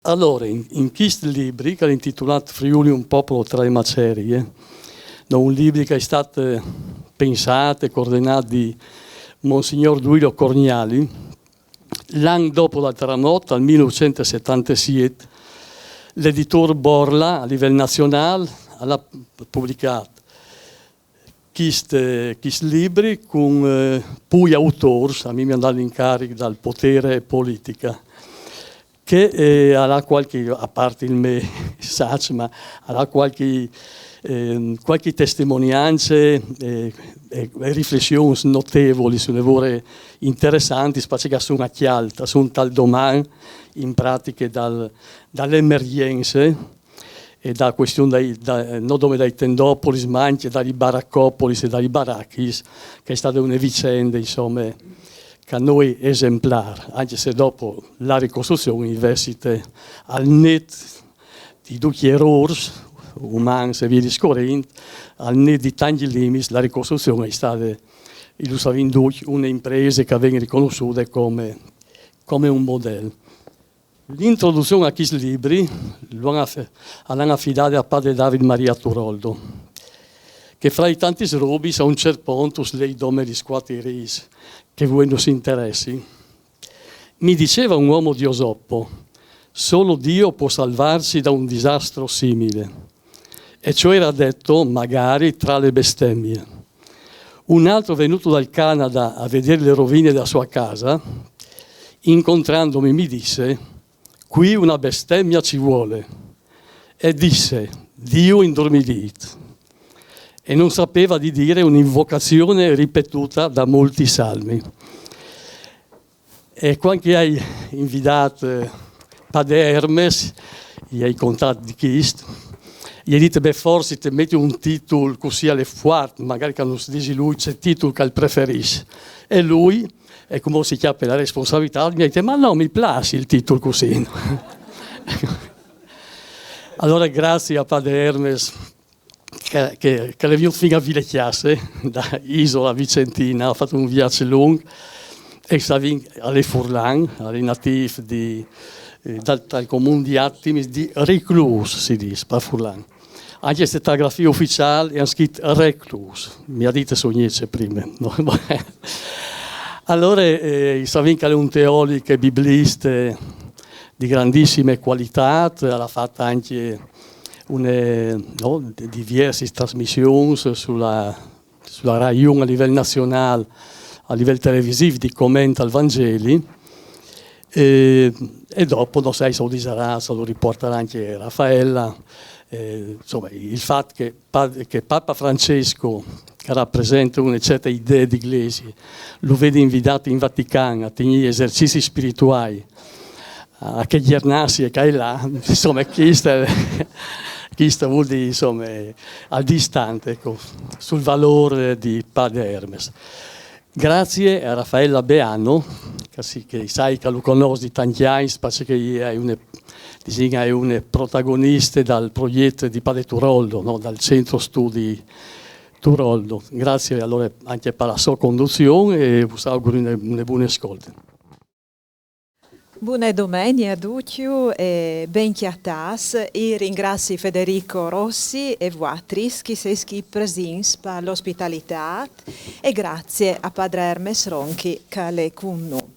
Allora, in questo libro, che è intitolato Friuli, un popolo tra le macerie, un libro che è stato pensato e coordinato di Monsignor Duilio Corniali, l'anno dopo la terremoto, nel 1977, l'editore Borla, a livello nazionale, ha pubblicato questo libro con poi autori, a me mi hanno dato l'incarico dal potere e politica, che ha qualche, a parte il me saggio, ma ha qualche testimonianze e riflessioni notevoli sulle lavori interessanti, specie che sono a Chialta, sono dal domani in pratica dalle emergenze e da questione non come dai tendopolis, ma anche dagli baraccopolis e dagli baracchis, che è stata una vicenda, insomma, che a noi è esemplare, anche se dopo la ricostruzione università al net di tutti gli errori umani e via discorrendo, al net di tanti limiti, la ricostruzione è stata un'impresa che viene riconosciuta come un modello. L'introduzione a questi libri l'hanno affidata a padre David Maria Turoldo, che fra i tanti robi a un certo punto lei dome gli squatteris che voi non si interessi. Mi diceva un uomo di Osoppo, solo Dio può salvarsi da un disastro simile. E ciò era detto magari tra le bestemmie. Un altro venuto dal Canada a vedere le rovine della sua casa, incontrandomi mi disse, qui una bestemmia ci vuole. E disse, Dio indormidit. E non sapeva di dire un'invocazione ripetuta da molti salmi. E quando hai invitato Padre Hermes, gli hai contato di Cristo, gli hai detto, beh, forse ti metti un titolo così alle fuerte, magari che non si dice lui, c'è il titolo che preferisce. E lui, e come si chiama la responsabilità, mi ha detto, ma no, mi piace il titolo così. Allora, grazie a Padre Hermes, che le vi fino a Vilecchiasse, da Isola Vicentina, ha fatto un viaggio lungo, e stava alle Furlan, alle nativi dal comune di Attimis, di Reclus, si dice, per Furlan. Anche questa fotografia ufficiale è scritta Reclus, mi ha detto Sognese prima. No? Allora, Savin che è un teologo e biblista di grandissime qualità, ha fatto anche diverse trasmissioni sulla Rai 1 a livello nazionale, a livello televisivo, di commento al Vangeli. E dopo, non sai, lo riporterà anche Raffaella. Insomma, il fatto che Papa Francesco, che rappresenta una certa idea di Iglesia, lo vede invitato in Vaticano a tenere esercizi spirituali, a che giornarsi e che è là, insomma, questo vuol dire, insomma, al distante, ecco, sul valore di Padre Hermes. Grazie a Raffaella Beano, che sai che lo conosco di tanti anni, perché è una protagonista del progetto di Padre Turoldo, no? Dal centro studi Turoldo. Grazie allora anche per la sua conduzione e vi auguro una buona ascolto. Buone domeniche a tutti e ben chiatas. E ringrazio Federico Rossi e Vuatris che sei presenti per l'ospitalità e grazie a Padre Hermes Ronchi che è con noi.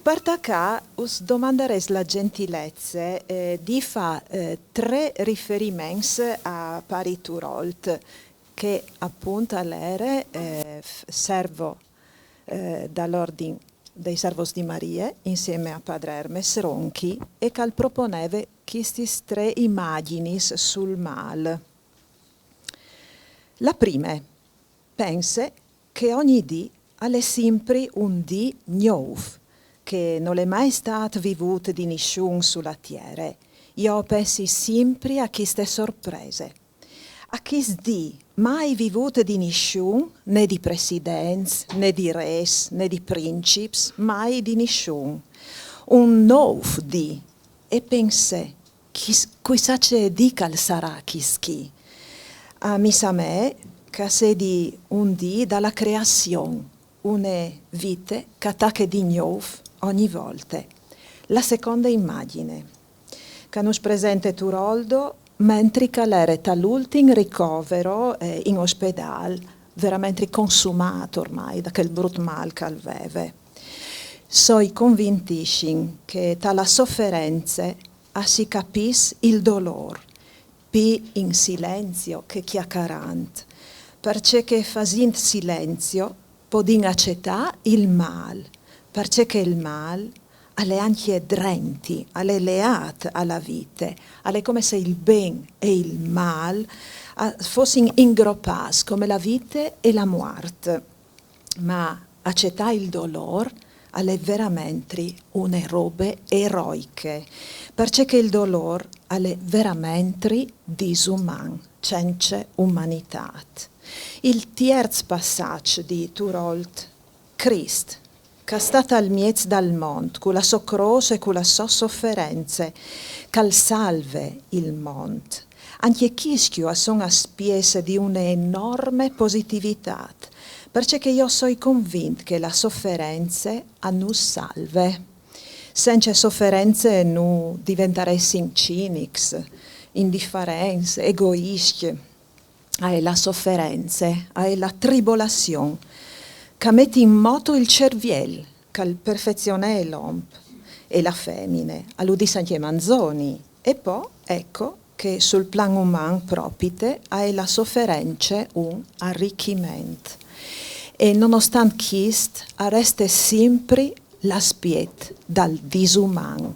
Per tacca us domanderei la gentilezza di fare 3 riferimenti a Padre Turold che appunto all'ere servo dall'ordine dei Servos di Maria insieme a Padre Hermes Ronchi e che proponeva queste 3 immagini sul mal. La prima, pensa che ogni dì è sempre un dì nuovo, che non è mai stato vivuto di nessuno sulla terra. Io penso sempre a queste sorprese. A questo dì mai vivuto di nessuno, né di presidenti, né di re, né di principi, mai di nessuno. Un nuovo dì. E pensa, chissà che dica sarà chi. A me, che se di un dì dalla creazione, una vita che attacca di nuovo ogni volta. La seconda immagine. che nos presenta Turoldo mentre era all'ultimo ricovero in ospedale, veramente consumato ormai da quel brutto mal che aveva. Sono convintissima che dalla sofferenza si capisce il dolore, più in silenzio che chiacchierando, perché facendo silenzio possiamo accettare il male, perché il male è anche drenti, è leato alla vita, è come se il bene e il male fossero ingroppati come la vita e la morte. Ma accettare il dolore è veramente una roba eroica, perché il dolore è veramente disumano, senza umanità. Il terzo passaggio di Turold, Cristo, che è stato al mezzo del mondo, con la sua croce e con la sua sofferenza, che salve il mondo. Anche Chischio sono a spiese di un'enorme positività, perché io sono convinta che la sofferenza non salve. Senza sofferenza non diventeremo cinici, indifferenti, egoisti. È la sofferenza, è la tribolazione che mette in moto il cervello, che perfeziona l'uomo e la femmina, all'udisse anche Manzoni. E poi, ecco, che sul piano umano proprio è la sofferenza un arricchimento. E nonostante questo, resta sempre l'aspetto dal disumano.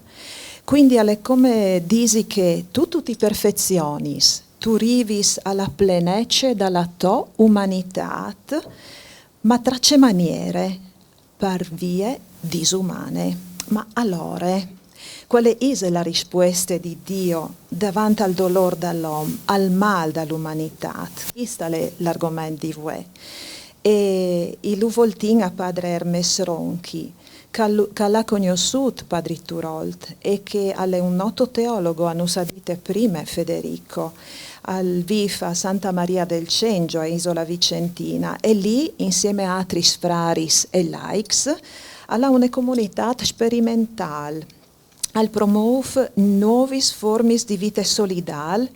Quindi è come dici che tu ti perfezioni, tu arrivi alla pienezza della tua umanità, ma tra c'è maniere per vie disumane. Ma allora, qual è la risposta di Dio davanti al dolore dell'uomo, al male dell'umanità? Questo è l'argomento di voi. E il voltin a padre Hermes Ronchi, che l'ha conosciuto padre Turold e che è un noto teologo, hanno detto prima Federico, al VIF a Santa Maria del Cengio, a Isola Vicentina, e lì, insieme a altri fraris e laics, ha una comunità sperimentale, al promuove nuove forme di vita solidale,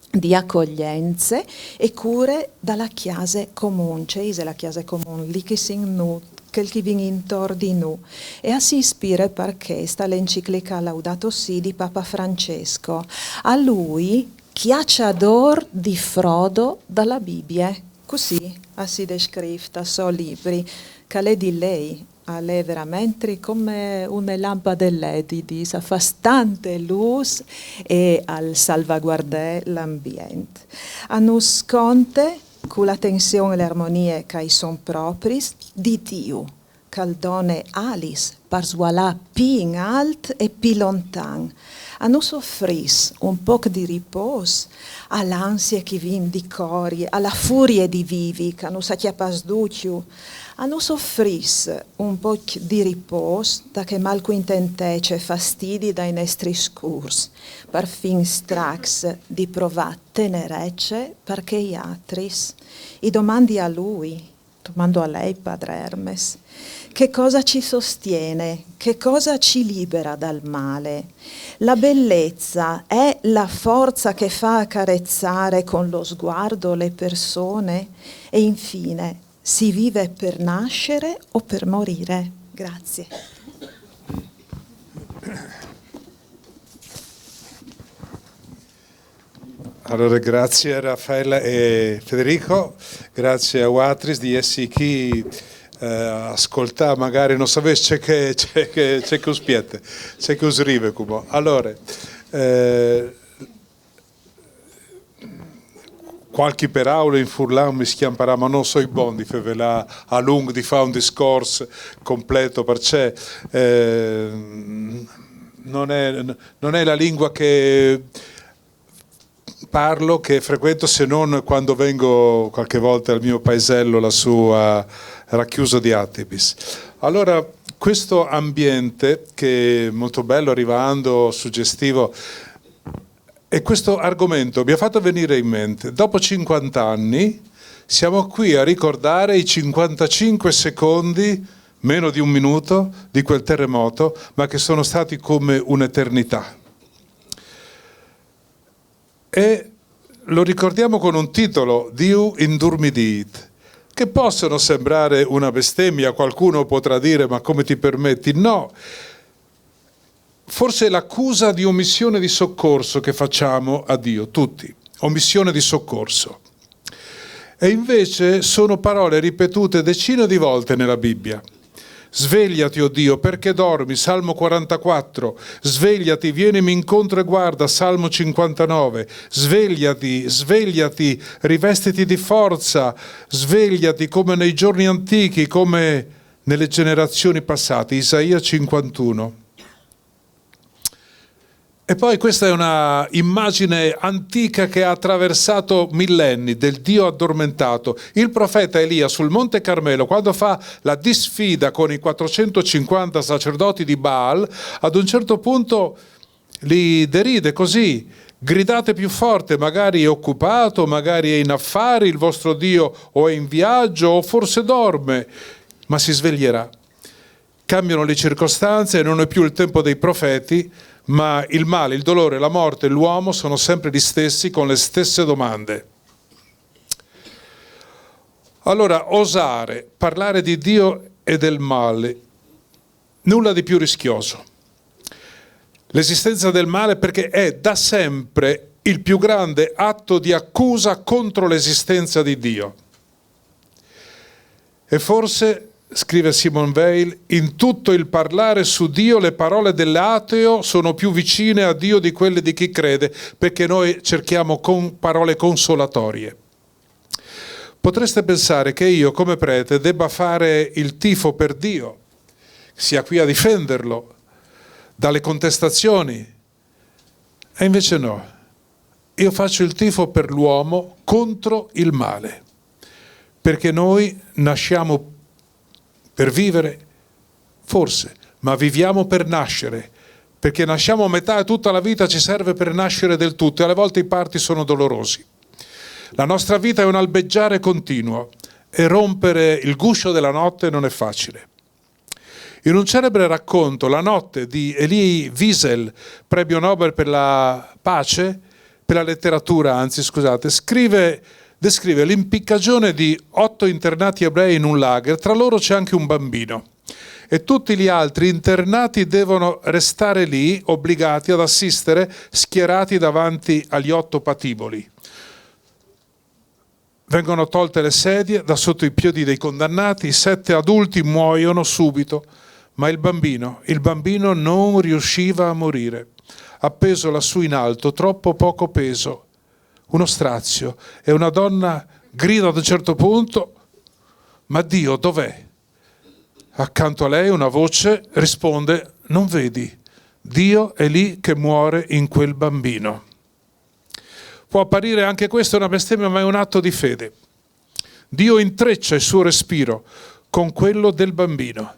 di accoglienze e cure dalla Chiesa comune. C'è la Chiesa comune, lì che si quel che viene intorno di noi. E si ispira perché sta l'enciclica Laudato Si di Papa Francesco. A lui chiacciador di Frodo dalla Bibbia. Così si descrive da suoi libri, che è di lei. È veramente come una lampada LED, dice, fa tante luce e al salvaguardare l'ambiente. A nos conte con l'attenzione e l'armonia che sono propri di Dio, che dona alis per svalare più in alto e più lontano. A nos offris un po' di riposo all'ansia che viene di cori, alla furia di vivi che non sa chiappas duccio. A nos offris un po' di riposo da che malquintentece fastidi dai nostri scurs, per fin strax di provare tenerezze perché gli altri. I domandi a lui, domando a lei, padre Hermes, che cosa ci sostiene, che cosa ci libera dal male? La bellezza è la forza che fa accarezzare con lo sguardo le persone? E infine, si vive per nascere o per morire? Grazie. Allora, grazie Raffaella e Federico, grazie a Watris di essere qui ascoltare, magari non sapesse c'è che uspiete, c'è che usrive come. Allora, qualche parola in furlan mi schiamperà, ma non so i buoni di farvela a lungo, di fare un discorso completo, perché non è la lingua che parlo, che frequento, se non quando vengo qualche volta al mio paesello lassù a Racchiuso di Attibis. Allora, questo ambiente che è molto bello, arrivando, suggestivo, e questo argomento mi ha fatto venire in mente, dopo 50 anni siamo qui a ricordare i 55 secondi, meno di un minuto, di quel terremoto, ma che sono stati come un'eternità. e lo ricordiamo con un titolo, Diu indurmidit, che possono sembrare una bestemmia. Qualcuno potrà dire: ma come ti permetti? No, forse è l'accusa di omissione di soccorso che facciamo a Dio, tutti, omissione di soccorso. E invece sono parole ripetute decine di volte nella Bibbia. Svegliati, o Dio, perché dormi? Salmo 44. Svegliati, vienimi incontro e guarda. Salmo 59. Svegliati, svegliati, rivestiti di forza. Svegliati come nei giorni antichi, come nelle generazioni passate. Isaia 51. E poi questa è una immagine antica che ha attraversato millenni, del Dio addormentato. Il profeta Elia sul Monte Carmelo, quando fa la disfida con i 450 sacerdoti di Baal, ad un certo punto li deride così: gridate più forte, magari è occupato, magari è in affari, il vostro Dio o è in viaggio o forse dorme, ma si sveglierà. Cambiano le circostanze e non è più il tempo dei profeti, ma il male, il dolore, la morte e l'uomo sono sempre gli stessi, con le stesse domande. Allora, osare parlare di Dio e del male, nulla di più rischioso. L'esistenza del male, perché è da sempre il più grande atto di accusa contro l'esistenza di Dio. E forse, scrive Simone Weil, in tutto il parlare su Dio le parole dell'ateo sono più vicine a Dio di quelle di chi crede, perché noi cerchiamo con parole consolatorie. Potreste pensare che io come prete debba fare il tifo per Dio, sia qui a difenderlo dalle contestazioni, e invece no. Io faccio il tifo per l'uomo contro il male, perché noi nasciamo per vivere, forse, ma viviamo per nascere, perché nasciamo a metà e tutta la vita ci serve per nascere del tutto, e alle volte i parti sono dolorosi. La nostra vita è un albeggiare continuo e rompere il guscio della notte non è facile. In un celebre racconto, La notte, di Elie Wiesel, premio Nobel per la pace, per la letteratura, anzi scusate, descrive l'impiccagione di 8 internati ebrei in un lager, tra loro c'è anche un bambino, e tutti gli altri internati devono restare lì, obbligati ad assistere, schierati davanti agli 8 patiboli. Vengono tolte le sedie da sotto i piedi dei condannati, 7 adulti muoiono subito, ma il bambino non riusciva a morire, appeso lassù in alto, troppo poco peso, uno strazio, e una donna grida ad un certo punto: ma Dio dov'è? Accanto a lei una voce risponde: non vedi, Dio è lì che muore in quel bambino. Può apparire anche questo una bestemmia, ma è un atto di fede. Dio intreccia il suo respiro con quello del bambino,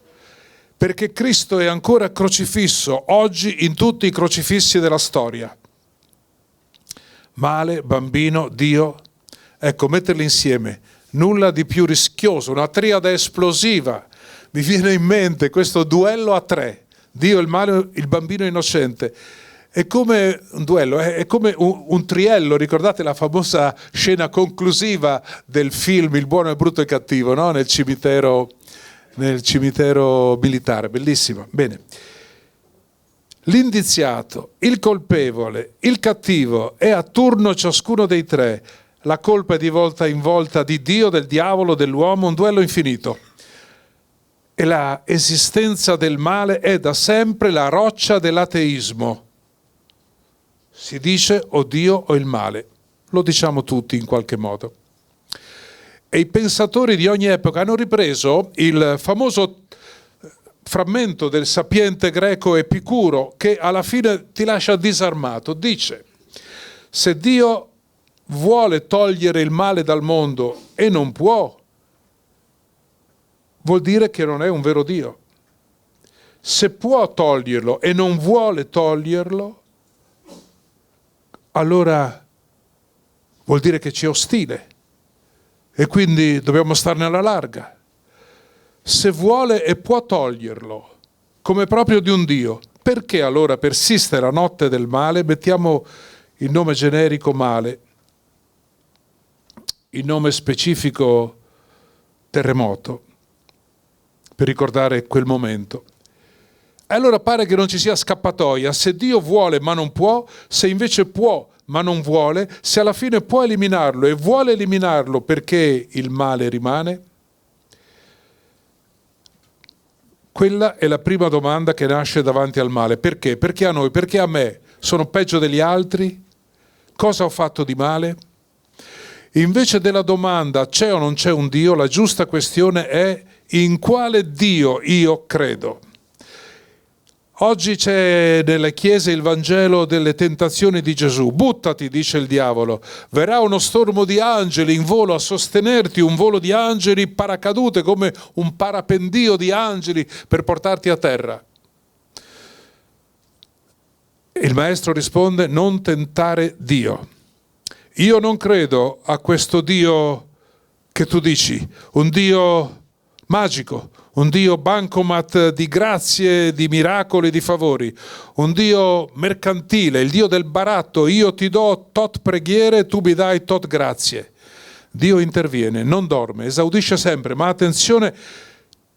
perché Cristo è ancora crocifisso oggi in tutti i crocifissi della storia. Male, bambino, Dio, ecco, metterli insieme, nulla di più rischioso, una triade esplosiva. Mi viene in mente questo duello a 3, Dio, il male, il bambino innocente. È come un duello, è come un triello. Ricordate la famosa scena conclusiva del film Il buono, il brutto e il cattivo, no? Nel cimitero militare, bellissimo. Bene. L'indiziato, il colpevole, il cattivo e a turno ciascuno dei 3. La colpa è di volta in volta di Dio, del diavolo, dell'uomo, un duello infinito. E la esistenza del male è da sempre la roccia dell'ateismo. Si dice o Dio o il male, lo diciamo tutti in qualche modo. E i pensatori di ogni epoca hanno ripreso il famoso frammento del sapiente greco Epicuro, che alla fine ti lascia disarmato. Dice: se Dio vuole togliere il male dal mondo e non può, vuol dire che non è un vero Dio. Se può toglierlo e non vuole toglierlo, allora vuol dire che ci è ostile e quindi dobbiamo starne alla larga. Se vuole e può toglierlo, come proprio di un Dio, perché allora persiste la notte del male? Mettiamo il nome generico male, il nome specifico terremoto, per ricordare quel momento. E allora pare che non ci sia scappatoia. Se Dio vuole ma non può, se invece può ma non vuole, se alla fine può eliminarlo e vuole eliminarlo perché il male rimane? Quella è la prima domanda che nasce davanti al male. Perché? Perché a noi? Perché a me? Sono peggio degli altri? Cosa ho fatto di male? Invece della domanda c'è o non c'è un Dio, la giusta questione è: in quale Dio io credo? Oggi c'è nelle chiese il Vangelo delle tentazioni di Gesù. Buttati, dice il diavolo, verrà uno stormo di angeli in volo a sostenerti, un volo di angeli paracadute come un parapendio di angeli per portarti a terra. Il maestro risponde: non tentare Dio. Io non credo a questo Dio che tu dici, un Dio magico, un Dio bancomat di grazie, di miracoli, di favori, un Dio mercantile, il Dio del baratto: io ti do tot preghiere, tu mi dai tot grazie. Dio interviene, non dorme, esaudisce sempre, ma attenzione,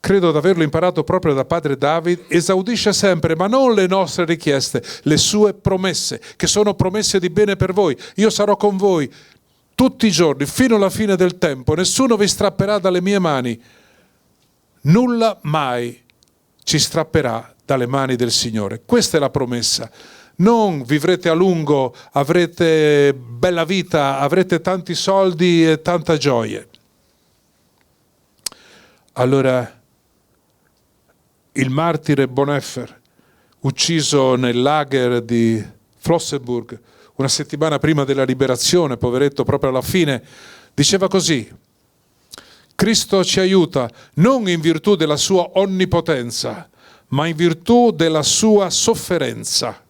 credo di averlo imparato proprio da padre David, esaudisce sempre, ma non le nostre richieste, le sue promesse, che sono promesse di bene per voi. Io sarò con voi tutti i giorni, fino alla fine del tempo, nessuno vi strapperà dalle mie mani. Nulla mai ci strapperà dalle mani del Signore. Questa è la promessa. Non vivrete a lungo, avrete bella vita, avrete tanti soldi e tanta gioia. Allora, il martire Bonhoeffer, ucciso nel lager di Flossenburg una settimana prima della liberazione, poveretto, proprio alla fine, diceva così: Cristo ci aiuta non in virtù della sua onnipotenza, ma in virtù della sua sofferenza.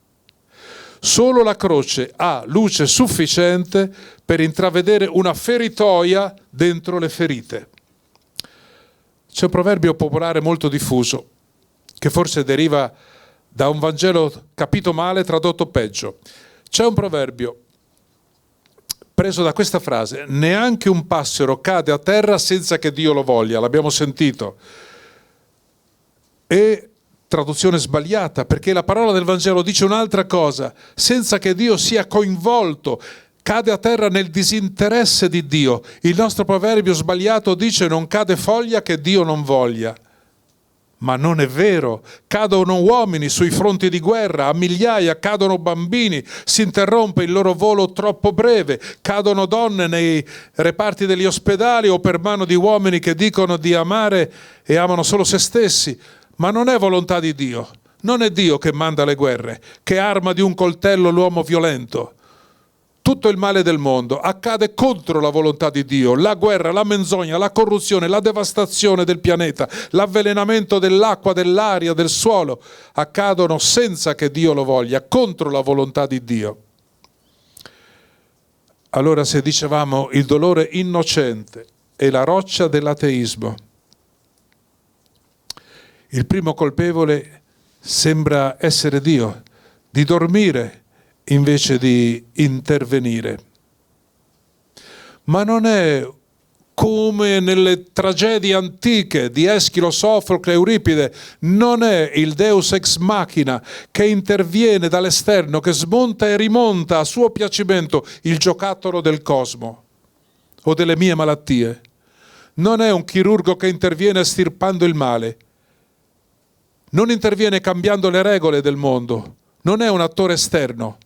Solo la croce ha luce sufficiente per intravedere una feritoia dentro le ferite. C'è un proverbio popolare molto diffuso, che forse deriva da un Vangelo capito male, tradotto peggio. C'è un proverbio preso da questa frase: neanche un passero cade a terra senza che Dio lo voglia. L'abbiamo sentito. E traduzione sbagliata, perché la parola del Vangelo dice un'altra cosa: senza che Dio sia coinvolto, cade a terra nel disinteresse di Dio. Il nostro proverbio sbagliato dice: non cade foglia che Dio non voglia. Ma non è vero, cadono uomini sui fronti di guerra, a migliaia, cadono bambini, si interrompe il loro volo troppo breve, cadono donne nei reparti degli ospedali o per mano di uomini che dicono di amare e amano solo se stessi. Ma non è volontà di Dio, non è Dio che manda le guerre, che arma di un coltello l'uomo violento. Tutto il male del mondo accade contro la volontà di Dio: la guerra, la menzogna, la corruzione, la devastazione del pianeta, l'avvelenamento dell'acqua, dell'aria, del suolo, accadono senza che Dio lo voglia, contro la volontà di Dio. Allora, se dicevamo il dolore innocente è la roccia dell'ateismo, il primo colpevole sembra essere Dio, di dormire invece di intervenire. Ma non è come nelle tragedie antiche di Eschilo, Sofocle, Euripide, non è il Deus ex machina che interviene dall'esterno, che smonta e rimonta a suo piacimento il giocattolo del cosmo o delle mie malattie. Non è un chirurgo che interviene estirpando il male, non interviene cambiando le regole del mondo, non è un attore esterno.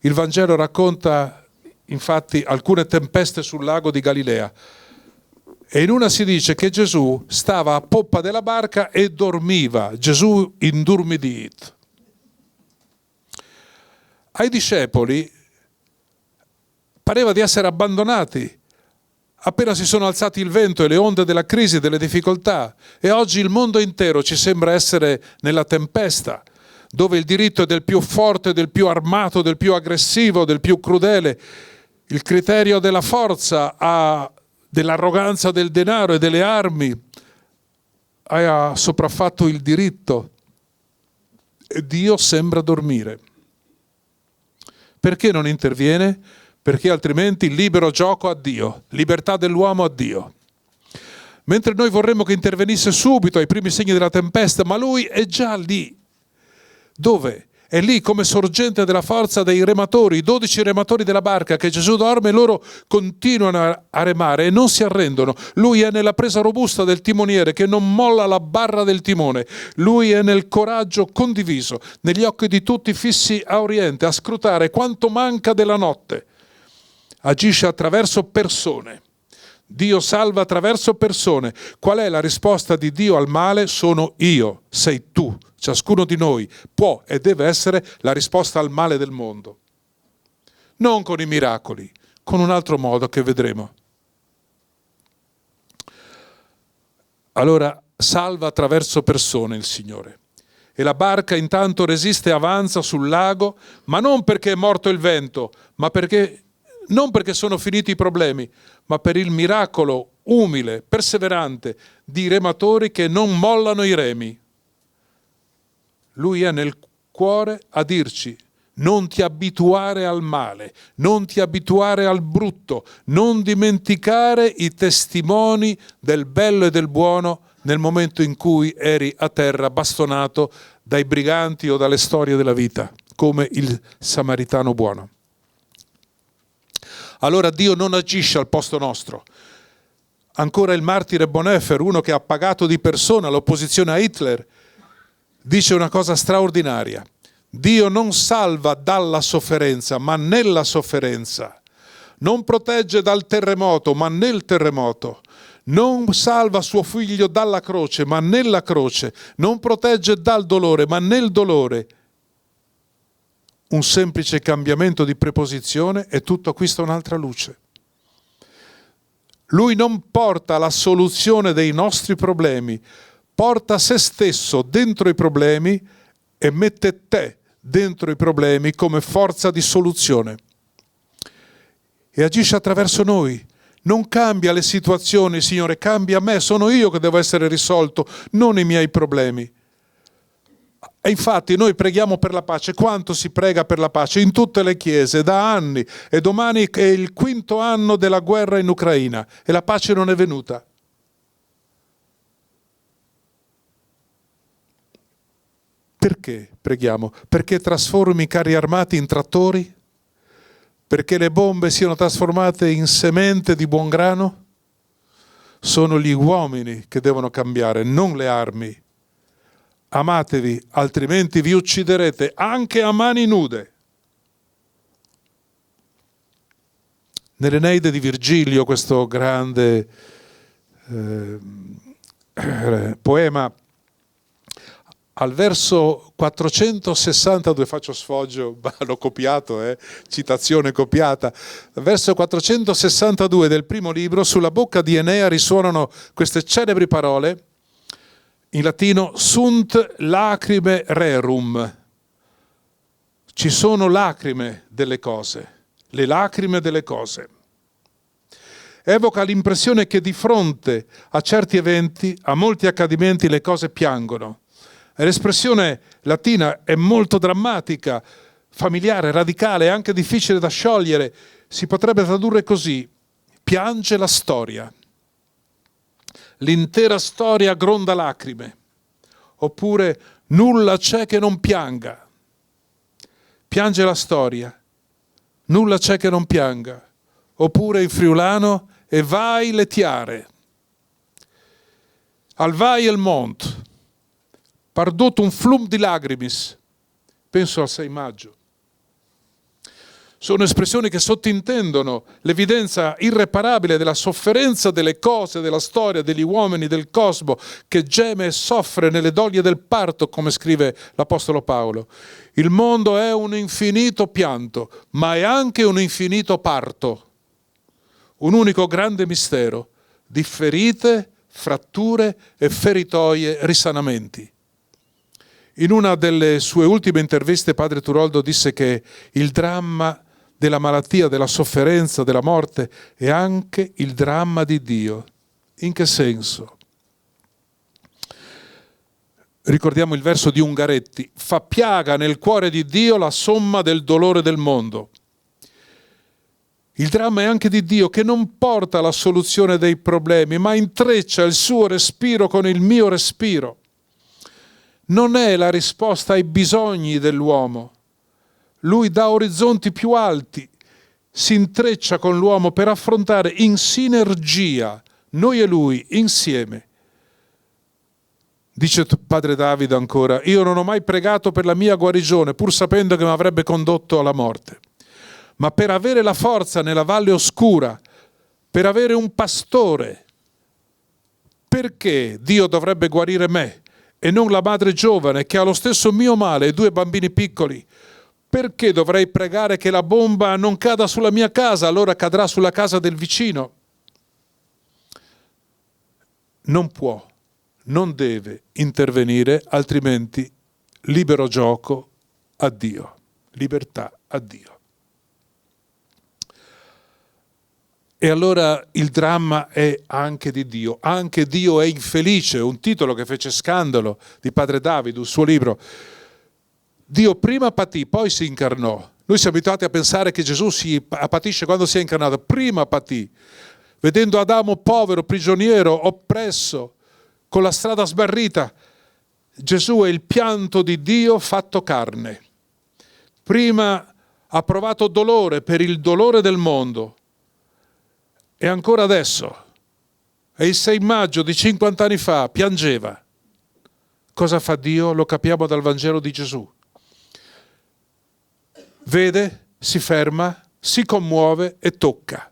Il Vangelo racconta infatti alcune tempeste sul lago di Galilea e in una si dice che Gesù stava a poppa della barca e dormiva. Gesù indurmidit. Ai discepoli pareva di essere abbandonati appena si sono alzati il vento e le onde della crisi e delle difficoltà, e oggi il mondo intero ci sembra essere nella tempesta, dove il diritto è del più forte, del più armato, del più aggressivo, del più crudele. Il criterio della forza, dell'arroganza del denaro e delle armi ha sopraffatto il diritto e Dio sembra dormire. Perché non interviene? Perché altrimenti libero gioco a Dio, libertà dell'uomo a Dio. Mentre noi vorremmo che intervenisse subito ai primi segni della tempesta, ma lui è già lì. Dove? È lì come sorgente della forza dei rematori, i 12 rematori della barca che Gesù dorme, e loro continuano a remare e non si arrendono. Lui è nella presa robusta del timoniere che non molla la barra del timone. Lui è nel coraggio condiviso, negli occhi di tutti fissi a oriente, a scrutare quanto manca della notte. Agisce attraverso persone. Dio salva attraverso persone. Qual è la risposta di Dio al male? Sono io, sei tu. Ciascuno di noi può e deve essere la risposta al male del mondo. Non con i miracoli, con un altro modo che vedremo. Allora salva attraverso persone il Signore. E la barca intanto resiste e avanza sul lago, ma non perché è morto il vento, non perché sono finiti i problemi, ma per il miracolo umile, perseverante di rematori che non mollano i remi. Lui è nel cuore a dirci: non ti abituare al male, non ti abituare al brutto, non dimenticare i testimoni del bello e del buono nel momento in cui eri a terra bastonato dai briganti o dalle storie della vita, come il samaritano buono. Allora Dio non agisce al posto nostro. Ancora il martire Bonhoeffer, uno che ha pagato di persona l'opposizione a Hitler, dice una cosa straordinaria: Dio non salva dalla sofferenza, ma nella sofferenza. Non protegge dal terremoto, ma nel terremoto. Non salva suo figlio dalla croce, ma nella croce. Non protegge dal dolore, ma nel dolore. Un semplice cambiamento di preposizione e tutto acquista un'altra luce. Lui non porta la soluzione dei nostri problemi, porta se stesso dentro i problemi e mette te dentro i problemi come forza di soluzione. E agisce attraverso noi. Non cambia le situazioni, Signore, cambia me, sono io che devo essere risolto, non i miei problemi. E infatti noi preghiamo per la pace. Quanto si prega per la pace? In tutte le chiese, da anni. E domani è il 5° anno della guerra in Ucraina e la pace non è venuta. Perché preghiamo? Perché trasformi i carri armati in trattori? Perché le bombe siano trasformate in semente di buon grano? Sono gli uomini che devono cambiare, non le armi. Amatevi, altrimenti vi ucciderete anche a mani nude. Nell'Eneide di Virgilio, questo grande poema, al verso 462, faccio sfoggio, l'ho copiato, citazione copiata, verso 462 del primo libro, sulla bocca di Enea risuonano queste celebri parole, in latino: sunt lacrime rerum. Ci sono lacrime delle cose, le lacrime delle cose. Evoca l'impressione che di fronte a certi eventi, a molti accadimenti, le cose piangono. L'espressione latina è molto drammatica, familiare, radicale, anche difficile da sciogliere. Si potrebbe tradurre così: piange la storia. L'intera storia gronda lacrime. Oppure nulla c'è che non pianga. Piange la storia. Nulla c'è che non pianga. Oppure in friulano: e vai le tiare. Al vai il mont. Pardot un flum di lagrimis. Penso al 6 maggio. Sono espressioni che sottintendono l'evidenza irreparabile della sofferenza delle cose, della storia, degli uomini, del cosmo, che geme e soffre nelle doglie del parto, come scrive l'Apostolo Paolo. Il mondo è un infinito pianto, ma è anche un infinito parto. Un unico grande mistero di ferite, fratture e feritoie, risanamenti. In una delle sue ultime interviste padre Turoldo disse che il dramma della malattia, della sofferenza, della morte è anche il dramma di Dio. In che senso? Ricordiamo il verso di Ungaretti: fa piaga nel cuore di Dio la somma del dolore del mondo. Il dramma è anche di Dio, che non porta la soluzione dei problemi, ma intreccia il suo respiro con il mio respiro. Non è la risposta ai bisogni dell'uomo. Lui dà orizzonti più alti, si intreccia con l'uomo per affrontare in sinergia, noi e lui, insieme. Dice padre Davide ancora: io non ho mai pregato per la mia guarigione, pur sapendo che mi avrebbe condotto alla morte, ma per avere la forza nella valle oscura, per avere un pastore. Perché Dio dovrebbe guarire me e non la madre giovane che ha lo stesso mio male e 2 bambini piccoli? Perché dovrei pregare che la bomba non cada sulla mia casa, allora cadrà sulla casa del vicino? Non può, non deve intervenire, altrimenti libero gioco a Dio, libertà a Dio. E allora il dramma è anche di Dio. Anche Dio è infelice, un titolo che fece scandalo di padre Davide, un suo libro. Dio prima patì, poi si incarnò. Noi siamo abituati a pensare che Gesù si patisce quando si è incarnato. Prima patì, vedendo Adamo povero, prigioniero, oppresso, con la strada sbarrita. Gesù è il pianto di Dio fatto carne. Prima ha provato dolore per il dolore del mondo. E ancora adesso, è il 6 maggio di 50 anni fa, piangeva. Cosa fa Dio? Lo capiamo dal Vangelo di Gesù. Vede, si ferma, si commuove e tocca.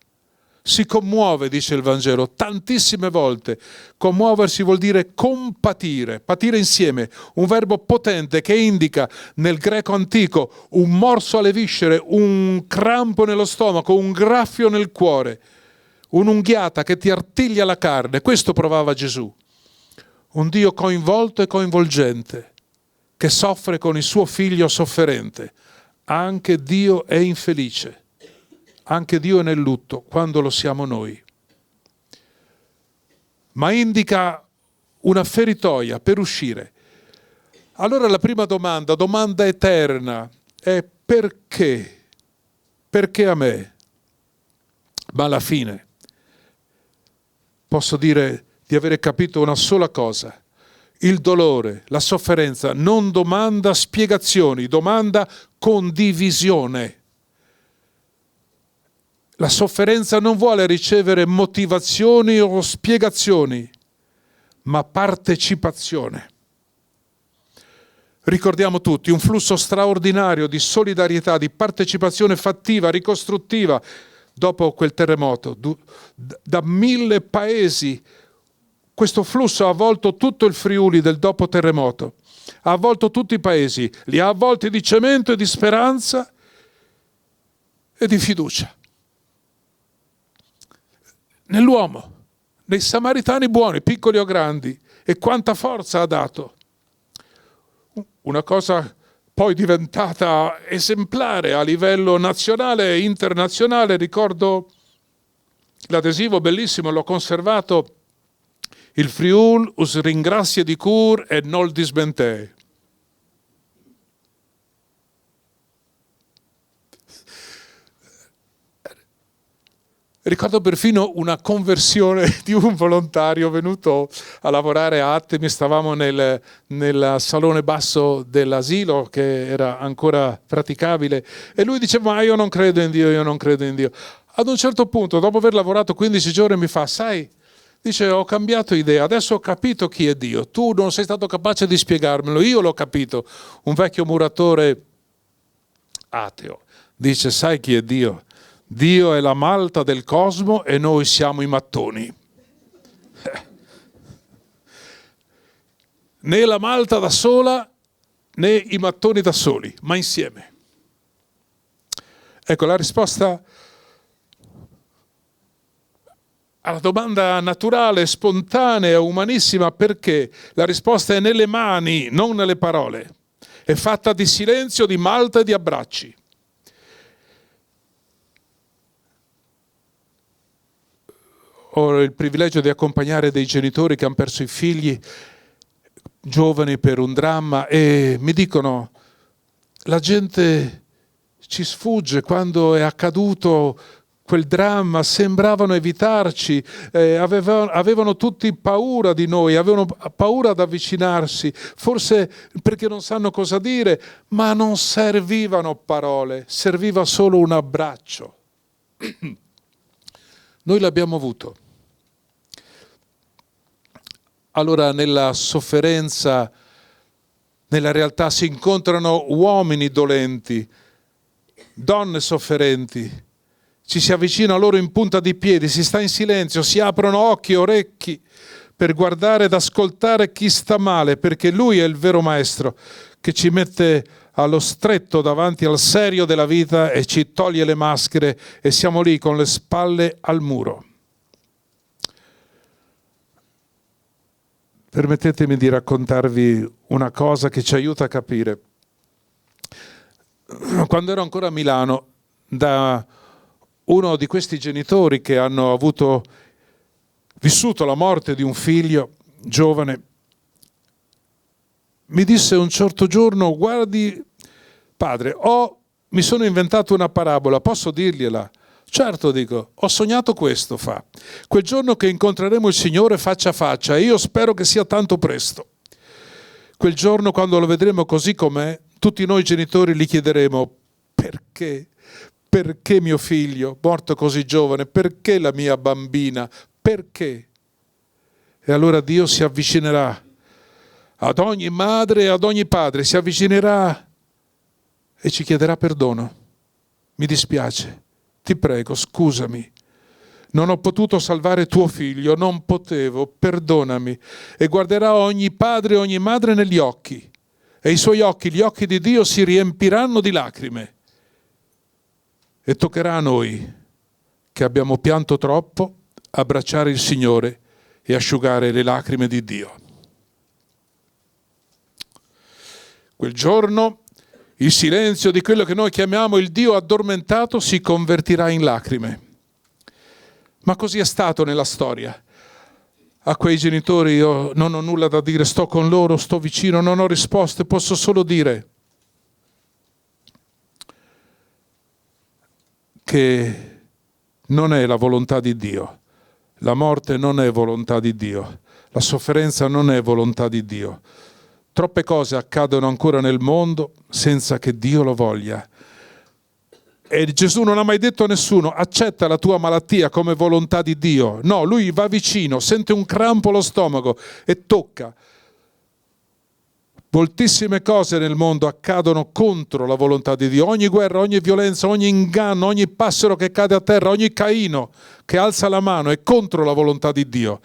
Si commuove, dice il Vangelo, tantissime volte. Commuoversi vuol dire compatire, patire insieme, un verbo potente che indica nel greco antico un morso alle viscere, un crampo nello stomaco, un graffio nel cuore, un'unghiata che ti artiglia la carne. Questo provava Gesù. Un Dio coinvolto e coinvolgente, che soffre con il suo figlio sofferente. Anche Dio è infelice, anche Dio è nel lutto quando lo siamo noi. Ma indica una feritoia per uscire. Allora la prima domanda eterna, è perché? Perché a me? Ma alla fine posso dire di avere capito una sola cosa. Il dolore, la sofferenza non domanda spiegazioni, domanda condivisione. La sofferenza non vuole ricevere motivazioni o spiegazioni, ma partecipazione. Ricordiamo tutti un flusso straordinario di solidarietà, di partecipazione fattiva, ricostruttiva dopo quel terremoto. Da 1000 paesi questo flusso ha avvolto tutto il Friuli del dopo terremoto, ha avvolto tutti i paesi, li ha avvolti di cemento e di speranza e di fiducia. Nell'uomo, nei samaritani buoni, piccoli o grandi, e quanta forza ha dato. Una cosa poi diventata esemplare a livello nazionale e internazionale. Ricordo l'adesivo bellissimo, l'ho conservato: il Friul us ringrazia di cur e nol dismente. Ricordo perfino una conversione di un volontario venuto a lavorare a Attemi. Stavamo nel salone basso dell'asilo che era ancora praticabile e lui diceva: ma io non credo in Dio, io non credo in Dio. Ad un certo punto, dopo aver lavorato 15 giorni, mi fa: sai, dice, ho cambiato idea, adesso ho capito chi è Dio, tu non sei stato capace di spiegarmelo, io l'ho capito. Un vecchio muratore ateo dice: sai chi è Dio? Dio è la malta del cosmo e noi siamo i mattoni. Né la malta da sola né i mattoni da soli, ma insieme. Ecco la risposta alla domanda naturale, spontanea, umanissima: perché? La risposta è nelle mani, non nelle parole. È fatta di silenzio, di malta e di abbracci. Ho il privilegio di accompagnare dei genitori che hanno perso i figli giovani per un dramma e mi dicono: la gente ci sfugge quando è accaduto quel dramma, sembravano evitarci, avevano tutti paura di noi, avevano paura ad avvicinarsi, forse perché non sanno cosa dire, ma non servivano parole, serviva solo un abbraccio. Noi l'abbiamo avuto. Allora nella sofferenza, nella realtà si incontrano uomini dolenti, donne sofferenti, ci si avvicina a loro in punta di piedi, si sta in silenzio, si aprono occhi e orecchi per guardare ed ascoltare chi sta male, perché lui è il vero maestro che ci mette allo stretto davanti al serio della vita e ci toglie le maschere e siamo lì con le spalle al muro. Permettetemi di raccontarvi una cosa che ci aiuta a capire. Quando ero ancora a Milano, da uno di questi genitori che hanno vissuto la morte di un figlio giovane, mi disse un certo giorno: guardi padre, mi sono inventato una parabola, posso dirgliela? Certo, dico, ho sognato questo, fa. Quel giorno che incontreremo il Signore faccia a faccia, e io spero che sia tanto presto. Quel giorno, quando lo vedremo così com'è, tutti noi genitori gli chiederemo: perché? Perché mio figlio, morto così giovane? Perché la mia bambina? Perché? E allora Dio si avvicinerà ad ogni madre e ad ogni padre, si avvicinerà e ci chiederà perdono. Mi dispiace, ti prego, scusami. Non ho potuto salvare tuo figlio, non potevo, perdonami. E guarderà ogni padre e ogni madre negli occhi. E i suoi occhi, gli occhi di Dio, si riempiranno di lacrime. E toccherà a noi, che abbiamo pianto troppo, abbracciare il Signore e asciugare le lacrime di Dio. Quel giorno il silenzio di quello che noi chiamiamo il Dio addormentato si convertirà in lacrime. Ma così è stato nella storia. A quei genitori io non ho nulla da dire, sto con loro, sto vicino, non ho risposte, posso solo dire che non è la volontà di Dio. La morte non è volontà di Dio. La sofferenza non è volontà di Dio. Troppe cose accadono ancora nel mondo senza che Dio lo voglia. E Gesù non ha mai detto a nessuno: accetta la tua malattia come volontà di Dio. No, lui va vicino, sente un crampo allo stomaco e tocca. Moltissime cose nel mondo accadono contro la volontà di Dio. Ogni guerra, ogni violenza, ogni inganno, ogni passero che cade a terra, ogni Caino che alza la mano è contro la volontà di Dio.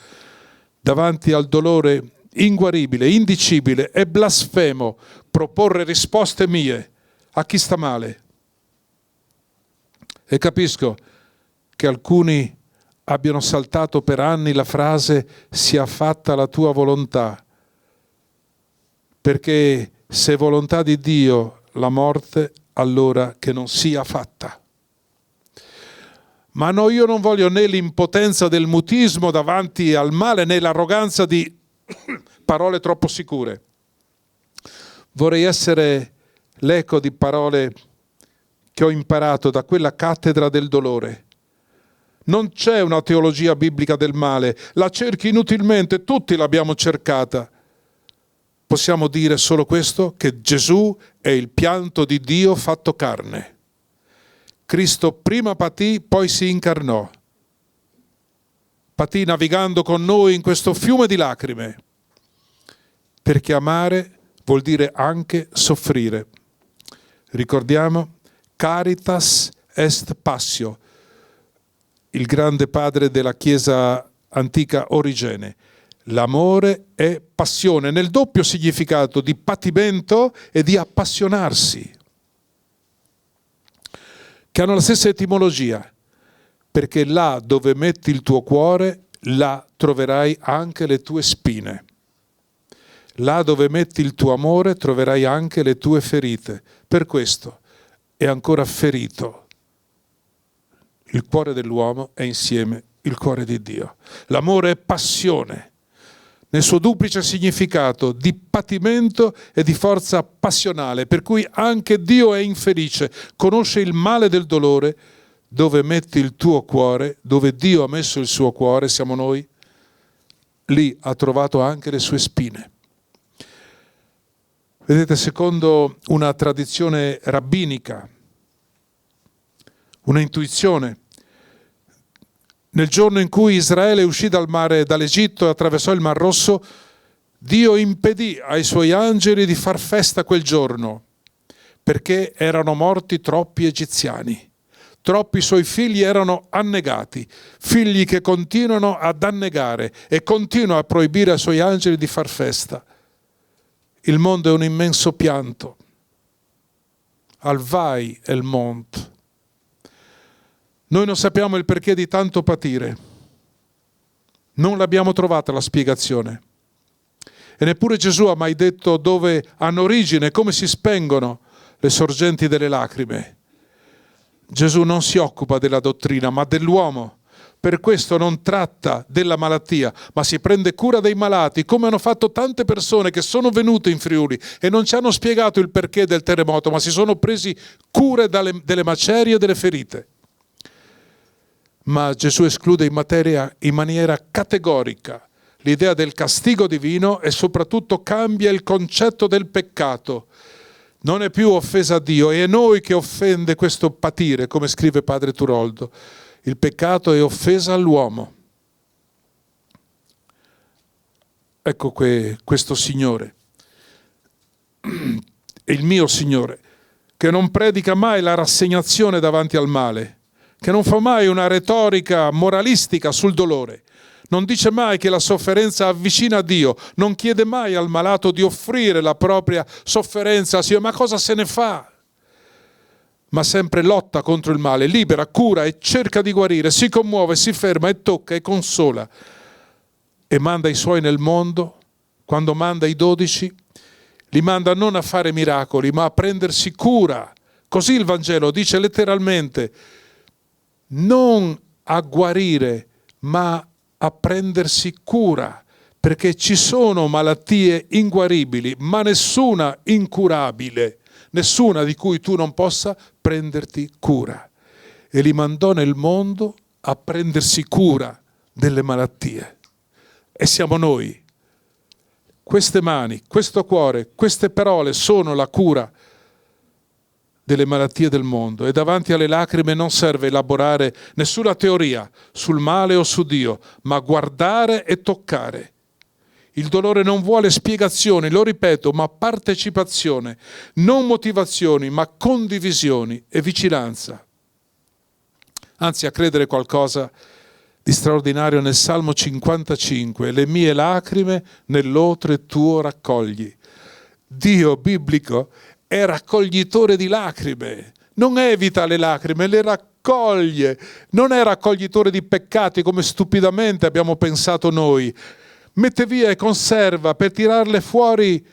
Davanti al dolore inguaribile, indicibile, è blasfemo proporre risposte mie a chi sta male. E capisco che alcuni abbiano saltato per anni la frase sia fatta la tua volontà, perché se è volontà di Dio la morte, allora che non sia fatta. Ma no, io non voglio né l'impotenza del mutismo davanti al male, né l'arroganza di parole troppo sicure. Vorrei essere l'eco di parole che ho imparato da quella cattedra del dolore. Non c'è una teologia biblica del male, la cerchi inutilmente, tutti l'abbiamo cercata. Possiamo dire solo questo, che Gesù è il pianto di Dio fatto carne. Cristo prima patì, poi si incarnò. Patì navigando con noi in questo fiume di lacrime, perché amare vuol dire anche soffrire. Ricordiamo, caritas est passio, il grande padre della Chiesa antica Origene. L'amore è passione, nel doppio significato di patimento e di appassionarsi, che hanno la stessa etimologia, perché là dove metti il tuo cuore, là troverai anche le tue spine. Là dove metti il tuo amore, troverai anche le tue ferite. Per questo è ancora ferito. Il cuore dell'uomo è insieme il cuore di Dio. L'amore è passione, nel suo duplice significato di patimento e di forza passionale, per cui anche Dio è infelice, conosce il male del dolore, dove metti il tuo cuore, dove Dio ha messo il suo cuore, siamo noi, lì ha trovato anche le sue spine. Vedete, secondo una tradizione rabbinica, una intuizione, nel giorno in cui Israele uscì dall'Egitto e attraversò il Mar Rosso, Dio impedì ai suoi angeli di far festa quel giorno, perché erano morti troppi egiziani. Troppi suoi figli erano annegati, figli che continuano ad annegare e continua a proibire ai suoi angeli di far festa. Il mondo è un immenso pianto. Al vai el mont. Noi non sappiamo il perché di tanto patire. Non l'abbiamo trovata la spiegazione. E neppure Gesù ha mai detto dove hanno origine, come si spengono le sorgenti delle lacrime. Gesù non si occupa della dottrina, ma dell'uomo. Per questo non tratta della malattia, ma si prende cura dei malati, come hanno fatto tante persone che sono venute in Friuli e non ci hanno spiegato il perché del terremoto, ma si sono presi cure delle macerie e delle ferite. Ma Gesù esclude in maniera categorica l'idea del castigo divino e soprattutto cambia il concetto del peccato. Non è più offesa a Dio, è noi che offende questo patire, come scrive padre Turoldo. Il peccato è offesa all'uomo. Ecco questo Signore, è il mio Signore, che non predica mai la rassegnazione davanti al male, che non fa mai una retorica moralistica sul dolore, non dice mai che la sofferenza avvicina a Dio, non chiede mai al malato di offrire la propria sofferenza a Dio, ma cosa se ne fa? Ma sempre lotta contro il male, libera, cura e cerca di guarire, si commuove, si ferma e tocca e consola. E manda i suoi nel mondo, quando manda i 12, li manda non a fare miracoli, ma a prendersi cura. Così il Vangelo dice letteralmente, non a guarire, ma a prendersi cura, perché ci sono malattie inguaribili, ma nessuna incurabile, nessuna di cui tu non possa prenderti cura. E li mandò nel mondo a prendersi cura delle malattie. E siamo noi. Queste mani, questo cuore, queste parole sono la cura delle malattie del mondo, e davanti alle lacrime non serve elaborare nessuna teoria sul male o su Dio, ma guardare e toccare. Il dolore non vuole spiegazioni, lo ripeto, ma partecipazione, non motivazioni, ma condivisioni e vicinanza. Anzi, a credere qualcosa di straordinario nel Salmo 55, le mie lacrime nell'otre tuo raccogli. Dio biblico è raccoglitore di lacrime, non evita le lacrime, le raccoglie, non è raccoglitore di peccati come stupidamente abbiamo pensato noi. Mette via e conserva per tirarle fuori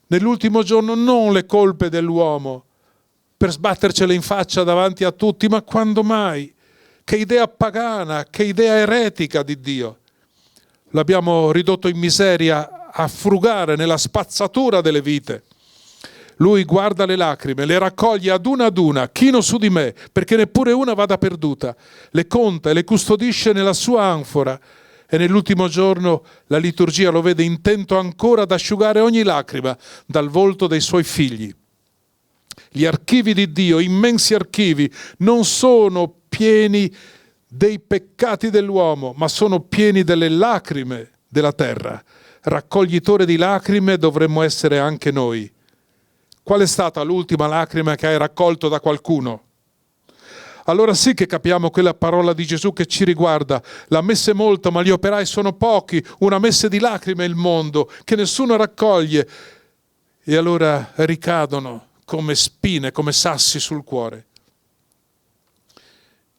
nell'ultimo giorno non le colpe dell'uomo, per sbattercele in faccia davanti a tutti, ma quando mai? Che idea pagana, che idea eretica di Dio. L'abbiamo ridotto in miseria a frugare nella spazzatura delle vite. Lui guarda le lacrime, le raccoglie ad una, chino su di me, perché neppure una vada perduta. Le conta e le custodisce nella sua anfora. E nell'ultimo giorno la liturgia lo vede intento ancora ad asciugare ogni lacrima dal volto dei suoi figli. Gli archivi di Dio, immensi archivi, non sono pieni dei peccati dell'uomo, ma sono pieni delle lacrime della terra. Raccoglitore di lacrime dovremmo essere anche noi. Qual è stata l'ultima lacrima che hai raccolto da qualcuno? Allora sì che capiamo quella parola di Gesù che ci riguarda. La messe è molta, ma gli operai sono pochi. Una messe di lacrime è il mondo, che nessuno raccoglie. E allora ricadono come spine, come sassi sul cuore.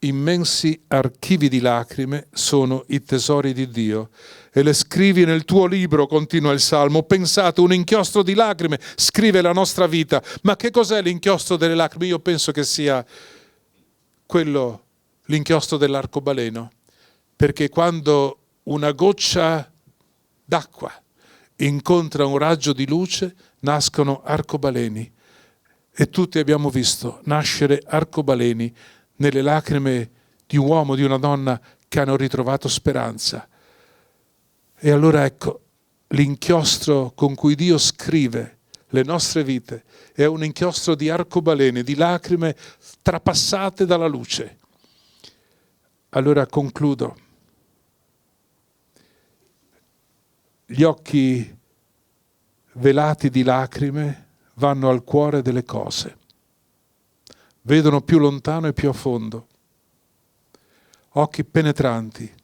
Immensi archivi di lacrime sono i tesori di Dio. E le scrivi nel tuo libro, continua il Salmo. Pensate, un inchiostro di lacrime scrive la nostra vita. Ma che cos'è l'inchiostro delle lacrime? Io penso che sia l'inchiostro dell'arcobaleno, perché quando una goccia d'acqua incontra un raggio di luce nascono arcobaleni, e tutti abbiamo visto nascere arcobaleni nelle lacrime di un uomo, di una donna che hanno ritrovato speranza. E allora ecco, l'inchiostro con cui Dio scrive le nostre vite è un inchiostro di arcobalene, di lacrime trapassate dalla luce. Allora concludo. Gli occhi velati di lacrime vanno al cuore delle cose. Vedono più lontano e più a fondo. Occhi penetranti.